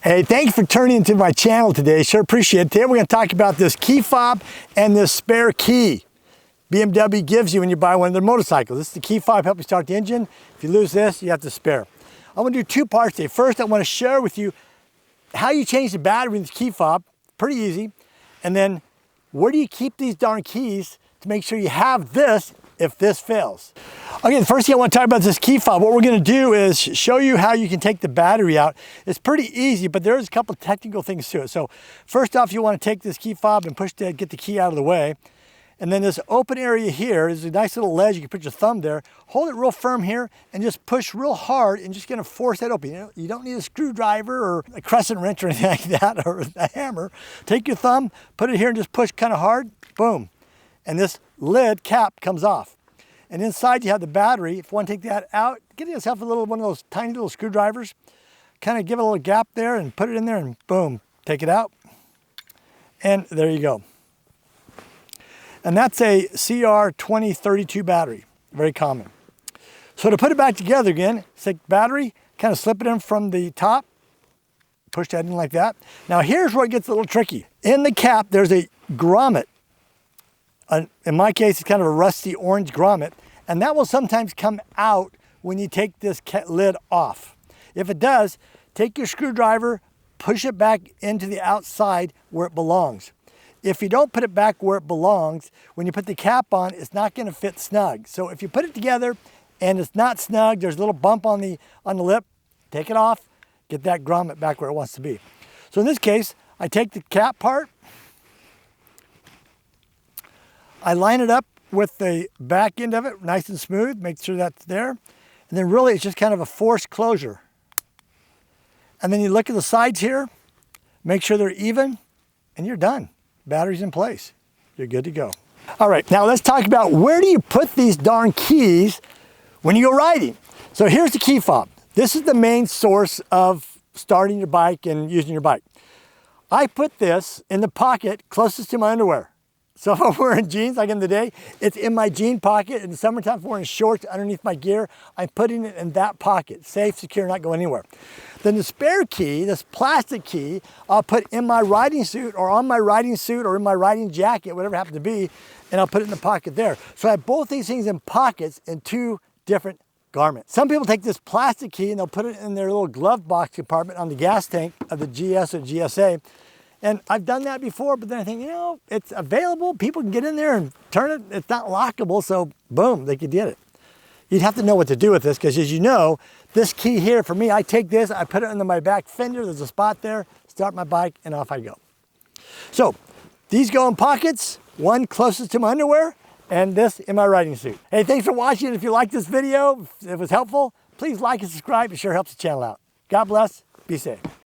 Hey, thanks for turning into my channel today. Sure appreciate it. Today we're going to talk about this key fob and this spare key BMW gives you when you buy one of their motorcycles. This is the key fob, help you start the engine. If you lose this, you have the spare. I'm going to do two parts today. First, I want to share with you how you change the battery in this key fob. Pretty easy. And then, where do you keep these darn keys to make sure you have this if this fails? Okay, the first thing I want to talk about is this key fob. What we're going to do is show you how you can take the battery out. It's pretty easy, but there's a couple technical things to it. So first off, you want to take this key fob and get the key out of the way. And then this open area here is a nice little ledge. You can put your thumb there. Hold it real firm here and just push real hard and just gonna force that open. You don't need a screwdriver or a crescent wrench or anything like that, or a hammer. Take your thumb, put it here and just push kind of hard, boom. And this lid cap comes off. And inside you have the battery. If you want to take that out, get yourself one of those tiny little screwdrivers, kind of give it a little gap there and put it in there and boom, take it out. And there you go. And that's a CR2032 battery, very common. So to put it back together again, take battery, kind of slip it in from the top, push that in like that. Now here's where it gets a little tricky. In the cap, there's a grommet. In my case, it's kind of a rusty orange grommet, and that will sometimes come out when you take this lid off. If it does, take your screwdriver, push it back into the outside where it belongs. If you don't put it back where it belongs, when you put the cap on, it's not going to fit snug. So if you put it together and it's not snug, there's a little bump on the lip, take it off, get that grommet back where it wants to be. So in this case, I take the cap part, I line it up with the back end of it, nice and smooth, make sure that's there. And then really it's just kind of a forced closure. And then you look at the sides here, make sure they're even, and you're done. Battery's in place. You're good to go. All right, now let's talk about where do you put these darn keys when you go riding. So here's the key fob. This is the main source of starting your bike and using your bike. I put this in the pocket closest to my underwear. So if I'm wearing jeans like in the day, it's in my jean pocket. In the summertime, if I'm wearing shorts underneath my gear, I'm putting it in that pocket. Safe, secure, not going anywhere. Then the spare key, this plastic key, I'll put in my riding suit or on my riding suit or in my riding jacket, whatever it happens to be, and I'll put it in the pocket there. So I have both these things in pockets in two different garments. Some people take this plastic key and they'll put it in their little glove box compartment on the gas tank of the GS or GSA. And I've done that before, but then I think, it's available. People can get in there and turn it. It's not lockable, so boom, they could get it. You'd have to know what to do with this because, as you know, this key here, for me, I take this, I put it under my back fender. There's a spot there, start my bike, and off I go. So these go in pockets, one closest to my underwear, and this in my riding suit. Hey, thanks for watching. If you liked this video, if it was helpful, please like and subscribe. It sure helps the channel out. God bless. Be safe.